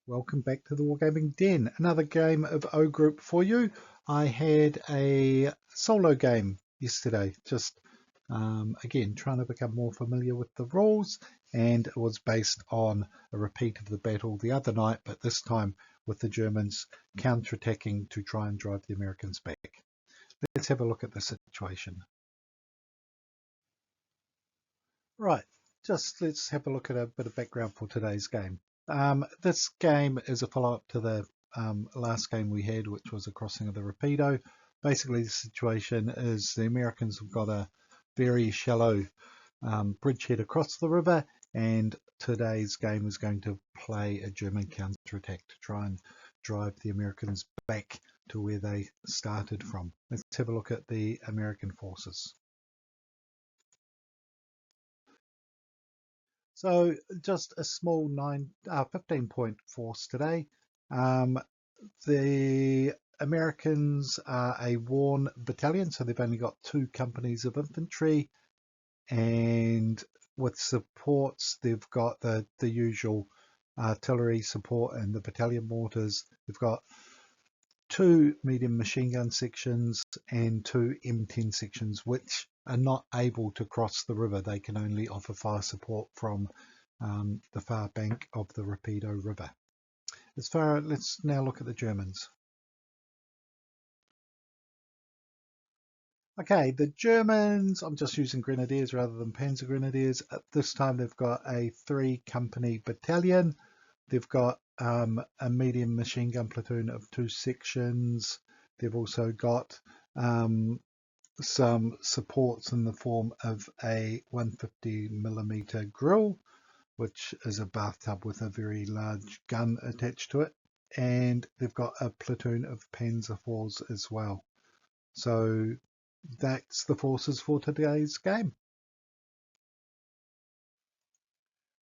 Welcome back to the Wargaming Den. Another game of O Group for you. I had a solo game yesterday, just again trying to become more familiar with the rules, and it was based on a repeat of the battle the other night, but this time with the Germans counterattacking to try and drive the Americans back. Let's have a look at the situation. Right, just let's have a look at a bit of background for today's game. This game is a follow-up to the last game we had, which was a crossing of the Rapido. Basically, the situation is the Americans have got a very shallow bridgehead across the river, and today's game is going to play a German counterattack to try and drive the Americans back to where they started from. Let's have a look at the American forces. So just a small 15-point force today. The Americans are a worn battalion, so they've only got 2 companies of infantry, and with supports they've got the usual artillery support and the battalion mortars. They've got 2 medium machine gun sections and 2 M10 sections, which are not able to cross the river. They can only offer fire support from the far bank of the Rapido River. Let's now look at the Germans. Okay, the Germans, I'm just using grenadiers rather than panzer grenadiers. At this time they've got a 3-company battalion. They've got a medium machine gun platoon of 2 sections. They've also got some supports in the form of a 150mm grill, which is a bathtub with a very large gun attached to it. And they've got a platoon of Panzer IVs as well. So that's the forces for today's game.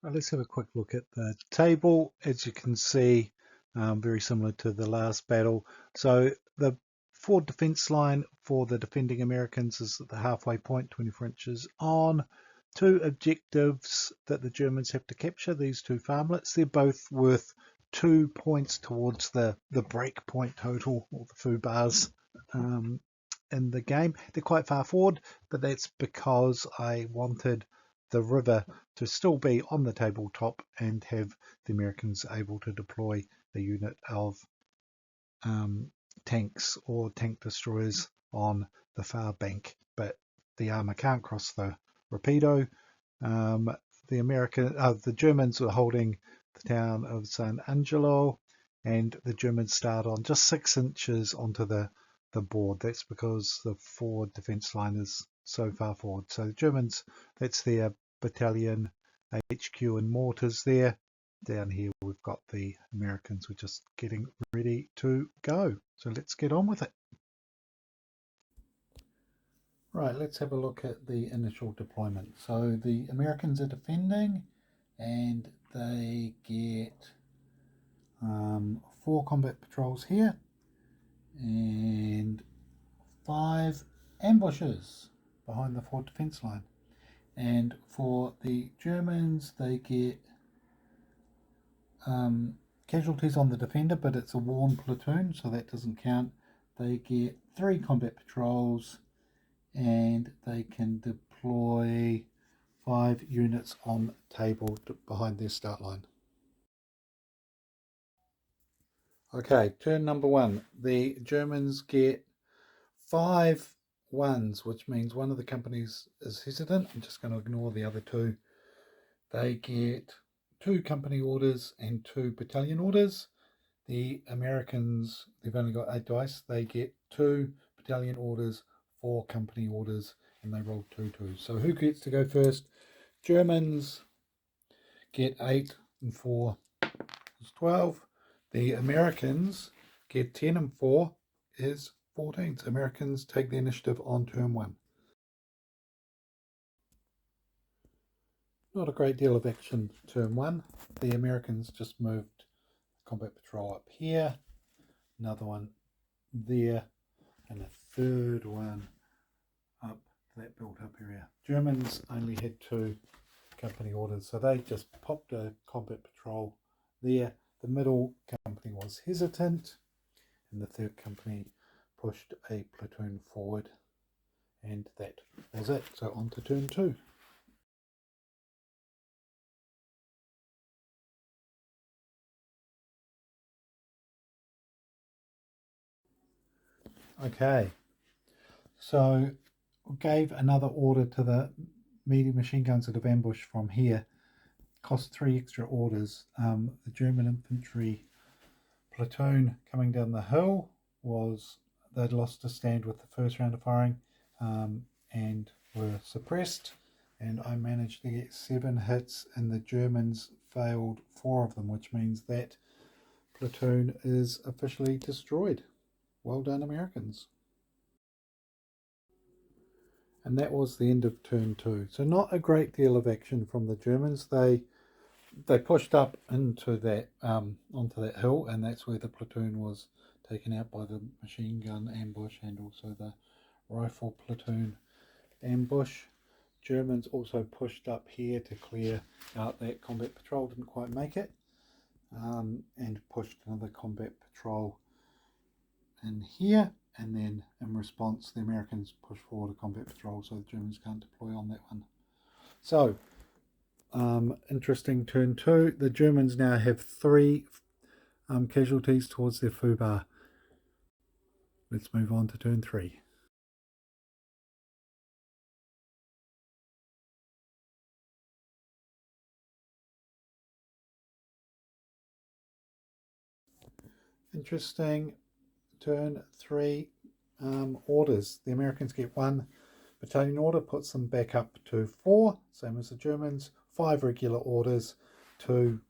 Right, let's have a quick look at the table. As you can see, very similar to the last battle. So the forward defense line for the defending Americans is at the halfway point, 24 inches on. 2 objectives that the Germans have to capture, these 2 farmlets. They're both worth 2 points towards the break point total, or the foo bars in the game. They're quite far forward, but that's because I wanted the river to still be on the tabletop and have the Americans able to deploy a unit of tanks or tank destroyers on the far bank, but the armor can't cross the Rapido. The Germans are holding the town of San Angelo, and the Germans start on just 6 inches onto the board. That's because the forward defense line is so far forward. So the Germans, that's their battalion HQ and mortars there. Down here we've got the Americans. We're just getting ready to go. So let's get on with it. Right, let's have a look at the initial deployment. So the Americans are defending, and they get 4 combat patrols here and 5 ambushes behind the forward defense line. And for the Germans, they get casualties on the defender, but it's a worn platoon, so that doesn't count. They get 3 combat patrols, and they can deploy 5 units on table behind their start line. Okay, turn number 1. The Germans get 5 ones, which means one of the companies is hesitant. I'm just going to ignore the other 2. They get 2 company orders and 2 battalion orders. The Americans, they've only got 8 dice. They get 2 battalion orders, 4 company orders, and they roll 2 2s. So who gets to go first? Germans get 8 and 4 is 12. The Americans get 10 and 4 is 14. So Americans take the initiative on turn 1. Not a great deal of action turn 1. The Americans just moved combat patrol up here, another one there, and a 3rd one up that built-up area. Germans only had 2 company orders, so they just popped a combat patrol there, The middle company was hesitant, and the third company pushed a platoon forward, and that was it. So on to turn 2. Okay, so gave another order to the medium machine guns that have ambushed from here. Cost 3 extra orders. The German infantry platoon coming down the hill they'd lost a stand with the first round of firing, and were suppressed, and I managed to get 7 hits, and the Germans failed 4 of them, which means that platoon is officially destroyed. Well done, Americans. And that was the end of turn 2. So not a great deal of action from the Germans. They pushed up into that onto that hill, and that's where the platoon was taken out by the machine gun ambush and also the rifle platoon ambush. Germans also pushed up here to clear out that combat patrol, didn't quite make it, and pushed another combat patrol in here, and then in response the Americans pushed forward a combat patrol, so the Germans can't deploy on that one. So interesting turn 2. The Germans now have 3 casualties towards their foo bar. Let's move on to turn 3. Interesting turn 3 orders. The Americans get 1 battalion order, puts them back up to 4, same as the Germans. 5 regular orders, 2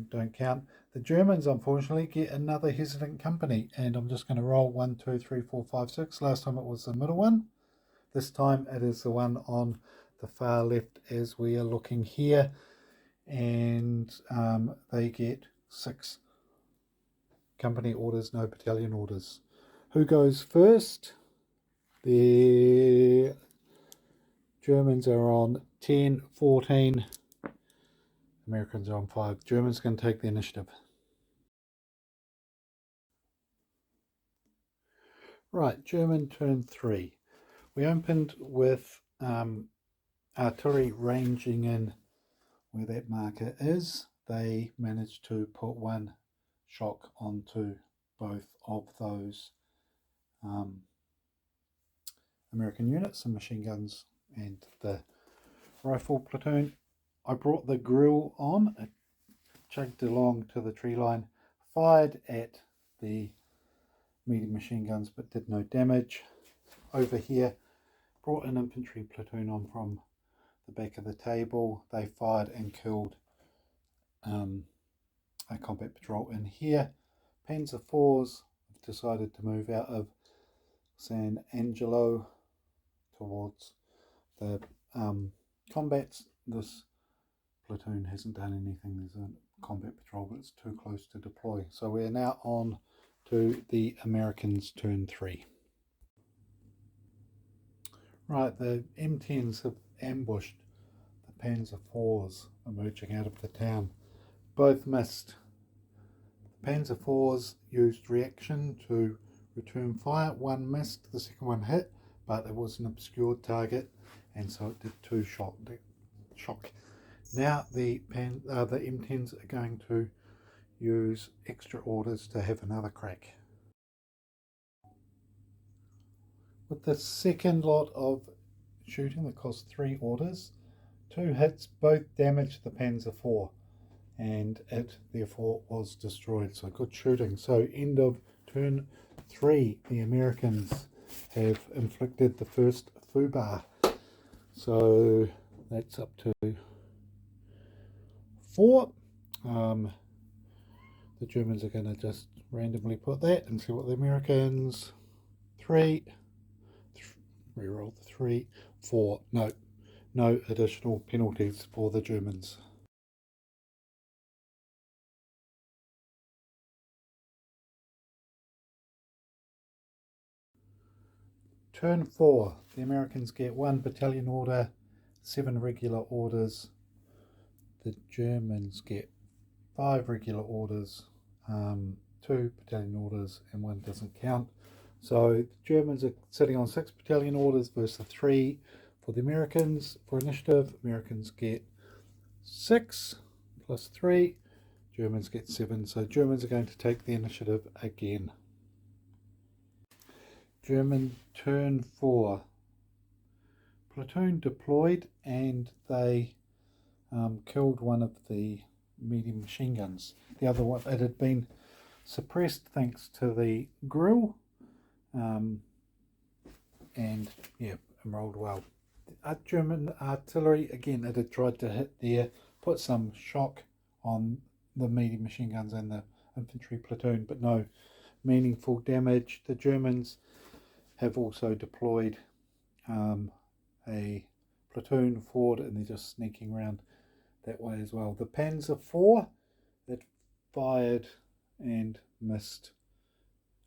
don't count. The Germans unfortunately get another hesitant company, and I'm just going to roll 1, 2, 3, 4, 5, 6. Last time it was the middle one. This time it is the one on the far left as we are looking here, and they get 6 company orders, no battalion orders. Who goes first? The Germans are on 10, 14. Americans are on 5. Germans can take the initiative. Right, German turn 3. We opened with artillery ranging in where that marker is. They managed to put 1 shock onto both of those American units, the machine guns and the rifle platoon. I brought the grill on, it chugged along to the tree line, fired at the medium machine guns but did no damage. Over here, brought an infantry platoon on from the back of the table. They fired and killed a combat patrol in here. Panzer IVs have decided to move out of San Angelo towards the combats. This platoon hasn't done anything. There's a combat patrol, but it's too close to deploy. So we're now on to the Americans' turn 3. Right, the M10s have ambushed the Panzer IVs emerging out of the town. Both missed. The Panzer IVs used reaction to return fire. 1 missed, the second one hit, but it was an obscured target, and so it did 2 shock. Now the M10s are going to use extra orders to have another crack. With the second lot of shooting that cost 3 orders, 2 hits both damaged the Panzer IV, and it therefore was destroyed. So good shooting. So end of turn 3, the Americans have inflicted the first foo bar. So that's up to 4. The Germans are going to just randomly put that and see what the Americans. 3. Reroll the 3. 4. No additional penalties for the Germans. Turn 4. The Americans get 1 battalion order, 7 regular orders. The Germans get 5 regular orders, 2 battalion orders, and 1 doesn't count. So the Germans are sitting on 6 battalion orders versus 3 for the Americans. For initiative, Americans get 6 plus 3, Germans get 7. So Germans are going to take the initiative again. German turn 4. Platoon deployed and they killed one of the medium machine guns. The other one, it had been suppressed thanks to the grill, and yeah, rolled well. German artillery, again, it had tried to hit there, put some shock on the medium machine guns and the infantry platoon, but no meaningful damage. The Germans have also deployed a platoon forward, and they're just sneaking around that way as well. The Panzer IV, it fired and missed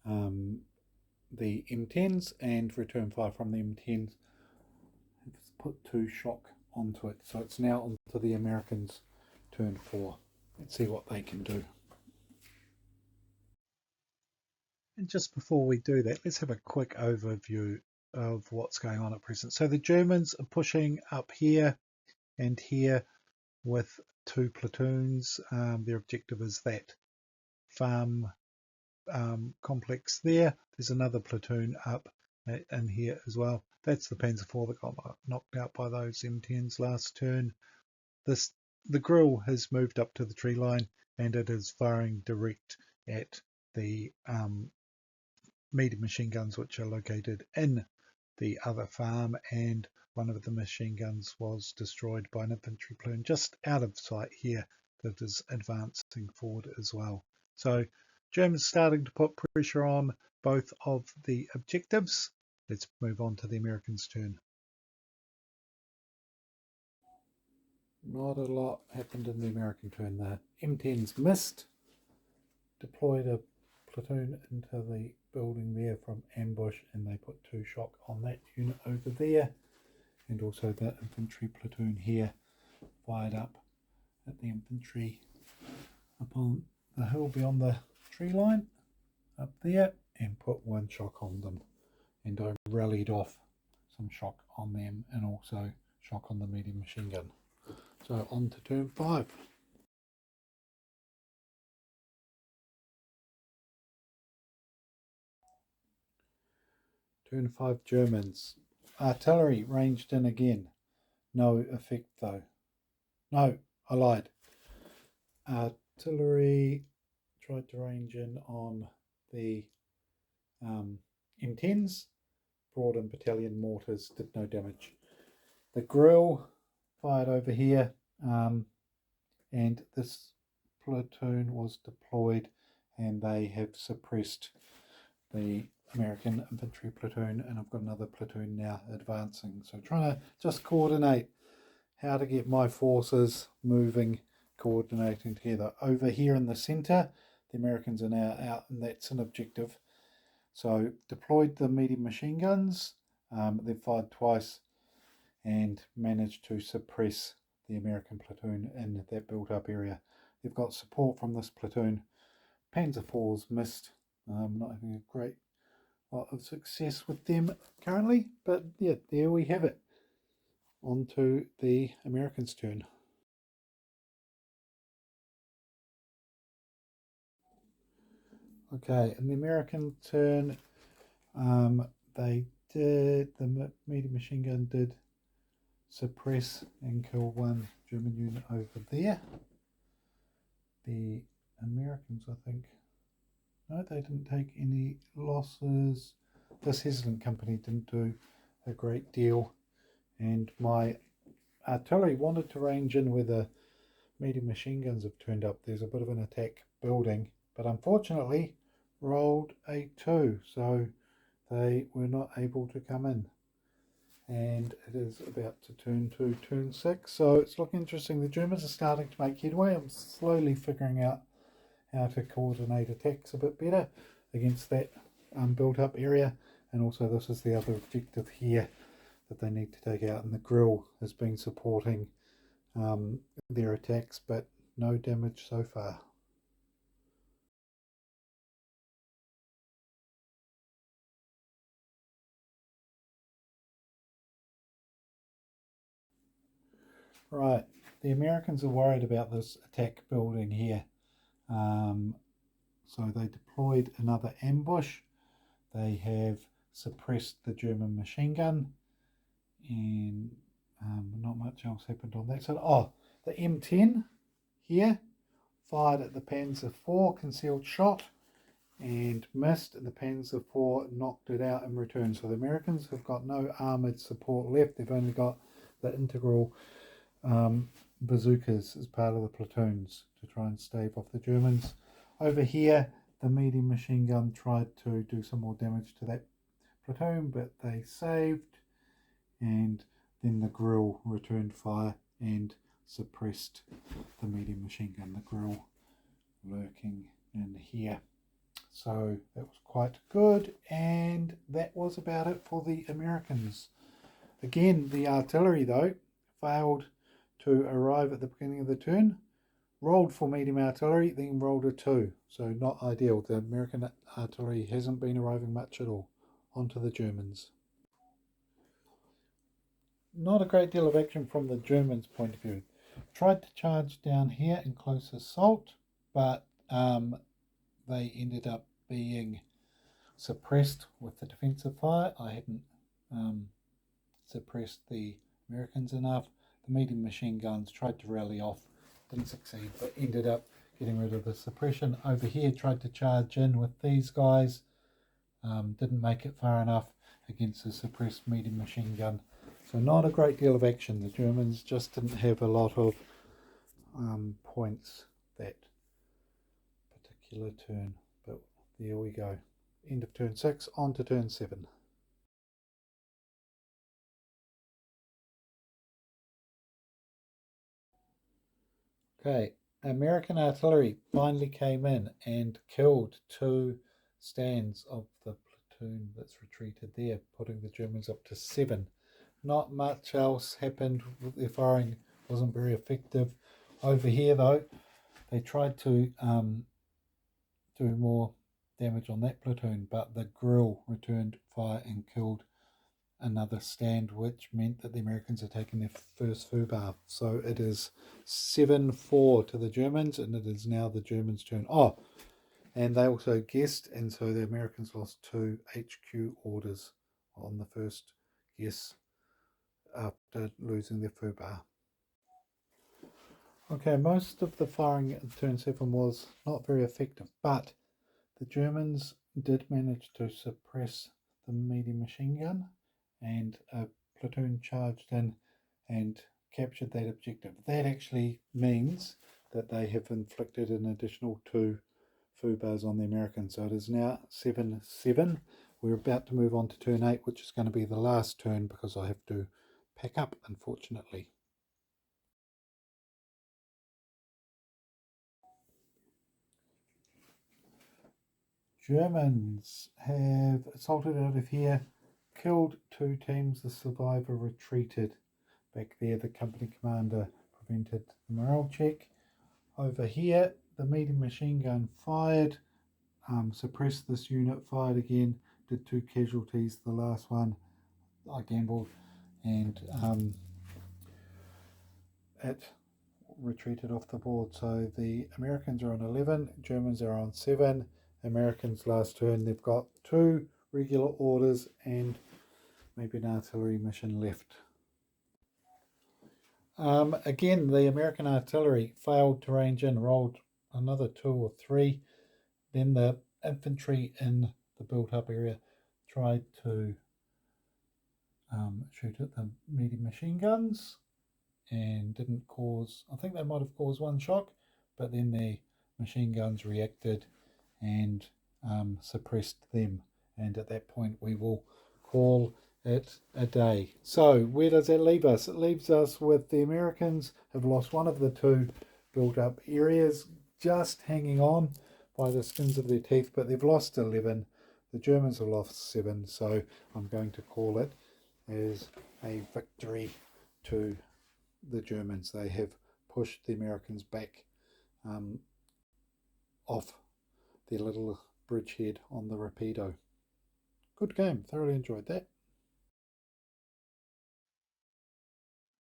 the M10s, and return fire from the M10s. It's put 2 shock onto it, so it's now onto the Americans' turn 4. Let's see what they can do. And just before we do that, let's have a quick overview of what's going on at present. So the Germans are pushing up here and here with 2 platoons. Their objective is that farm complex there. There's another platoon up in here as well. That's the Panzer IV that got knocked out by those M10s last turn. The grill has moved up to the tree line, and it is firing direct at the medium machine guns which are located in the other farm, and one of the machine guns was destroyed by an infantry platoon just out of sight here that is advancing forward as well. So Germans starting to put pressure on both of the objectives. Let's move on to the Americans' turn. Not a lot happened in the American turn. The M10s missed, deployed a platoon into the building there from ambush, and they put 2 shock on that unit over there, and also the infantry platoon here fired up at the infantry up on the hill beyond the tree line up there and put 1 shock on them, and I rallied off some shock on them and also shock on the medium machine gun. So on to turn 5. Turn 5 Germans. Artillery ranged in again. No effect though. No, I lied. Artillery tried to range in on the M10s. Broad and battalion mortars did no damage. The grill fired over here, and this platoon was deployed, and they have suppressed the American infantry platoon, and I've got another platoon now advancing. So trying to just coordinate how to get my forces moving, coordinating together. Over here in the center, the Americans are now out, and that's an objective. So deployed the medium machine guns. They've fired twice and managed to suppress the American platoon in that built up area. They've got support from this platoon. Panzer IV's missed. Not having a great lot of success with them currently, but yeah, there we have it. On to the Americans' turn. Okay, in the American turn, the medium machine gun did suppress and kill 1 German unit over there. The Americans, I think, no, they didn't take any losses. This hesitant company didn't do a great deal, and my artillery wanted to range in where the medium machine guns have turned up. There's a bit of an attack building, but unfortunately rolled a 2, so they were not able to come in. And it is about to turn to turn 6, so it's looking interesting. The Germans are starting to make headway. I'm slowly figuring out how to coordinate attacks a bit better against that built up area, and also this is the other objective here that they need to take out, and the grill has been supporting their attacks, but no damage so far. Right, the Americans are worried about this attack building here. So they deployed another ambush. They have suppressed the German machine gun, and not much else happened on that side. Oh, the M10 here fired at the Panzer IV, concealed shot, and missed. The Panzer IV knocked it out in return. So the Americans have got no armoured support left. They've only got the integral bazookas as part of the platoons to try and stave off the Germans. Over here, the medium machine gun tried to do some more damage to that platoon, but they saved, and then the grill returned fire and suppressed the medium machine gun, the grill lurking in here. So that was quite good, and that was about it for the Americans. Again, the artillery though failed to arrive at the beginning of the turn, rolled for medium artillery, then rolled a 2. So not ideal. The American artillery hasn't been arriving much at all. On to the Germans. Not a great deal of action from the Germans' point of view. Tried to charge down here in close assault, but they ended up being suppressed with the defensive fire. I hadn't suppressed the Americans enough. The medium machine guns tried to rally off, didn't succeed, but ended up getting rid of the suppression. Over here tried to charge in with these guys, didn't make it far enough against the suppressed medium machine gun. So not a great deal of action. The Germans just didn't have a lot of points that particular turn, but there we go. End of turn 6, on to turn 7. Okay, American artillery finally came in and killed 2 stands of the platoon that's retreated there, putting the Germans up to 7. Not much else happened. Their firing wasn't very effective. Over here though, they tried to do more damage on that platoon, but the grill returned fire and killed another stand, which meant that the Americans had taken their first foobar. So it is 7-4 to the Germans, and it is now the Germans' turn. Oh, and they also guessed, and so the Americans lost 2 HQ orders on the first guess after losing their foobar. Okay, most of the firing at turn 7 was not very effective, but the Germans did manage to suppress the medium machine gun, and a platoon charged in and captured that objective. That actually means that they have inflicted an additional 2 foobars on the Americans. So it is now 7-7. We're about to move on to turn 8, which is going to be the last turn because I have to pack up, unfortunately. Germans have assaulted out of here, killed 2 teams. The survivor retreated back there. The company commander prevented the morale check. Over here, the medium machine gun fired, suppressed this unit, fired again, did 2 casualties. The last one, I gambled, and it retreated off the board. So the Americans are on 11, Germans are on 7. Americans last turn, they've got 2 regular orders and maybe an artillery mission left. Again, the American artillery failed to range in, rolled another 2 or 3. Then the infantry in the built-up area tried to shoot at the medium machine guns and didn't cause, I think they might have caused 1 shock, but then the machine guns reacted and suppressed them. And at that point, we will call it a day. So where does that leave us? It leaves us with the Americans have lost 1 of the 2 built-up areas, just hanging on by the skins of their teeth, but they've lost 11. The Germans have lost 7, so I'm going to call it as a victory to the Germans. They have pushed the Americans back off their little bridgehead on the Rapido. Good game, thoroughly enjoyed that.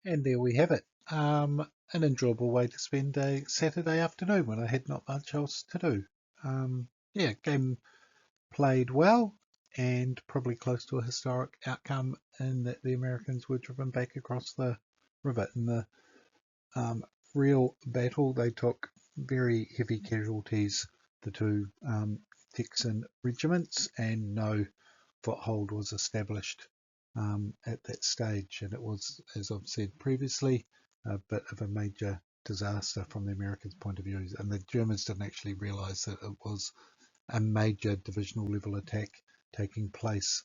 And there we have it. An enjoyable way to spend a Saturday afternoon when I had not much else to do. Yeah, game played well and probably close to a historic outcome in that the Americans were driven back across the river. In the real battle, they took very heavy casualties, the two Texan regiments, and no foothold was established at that stage. And it was, as I've said previously, a bit of a major disaster from the Americans' point of view. And the Germans didn't actually realise that it was a major divisional level attack taking place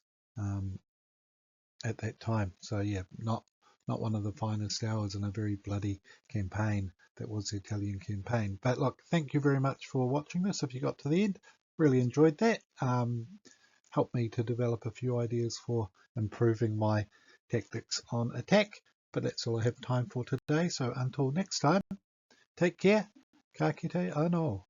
at that time. So yeah, not one of the finest hours in a very bloody campaign that was the Italian campaign. But look, thank you very much for watching this. If you got to the end, really enjoyed that. Helped me to develop a few ideas for improving my tactics on attack. But that's all I have time for today. So until next time, take care. Ka kite anō.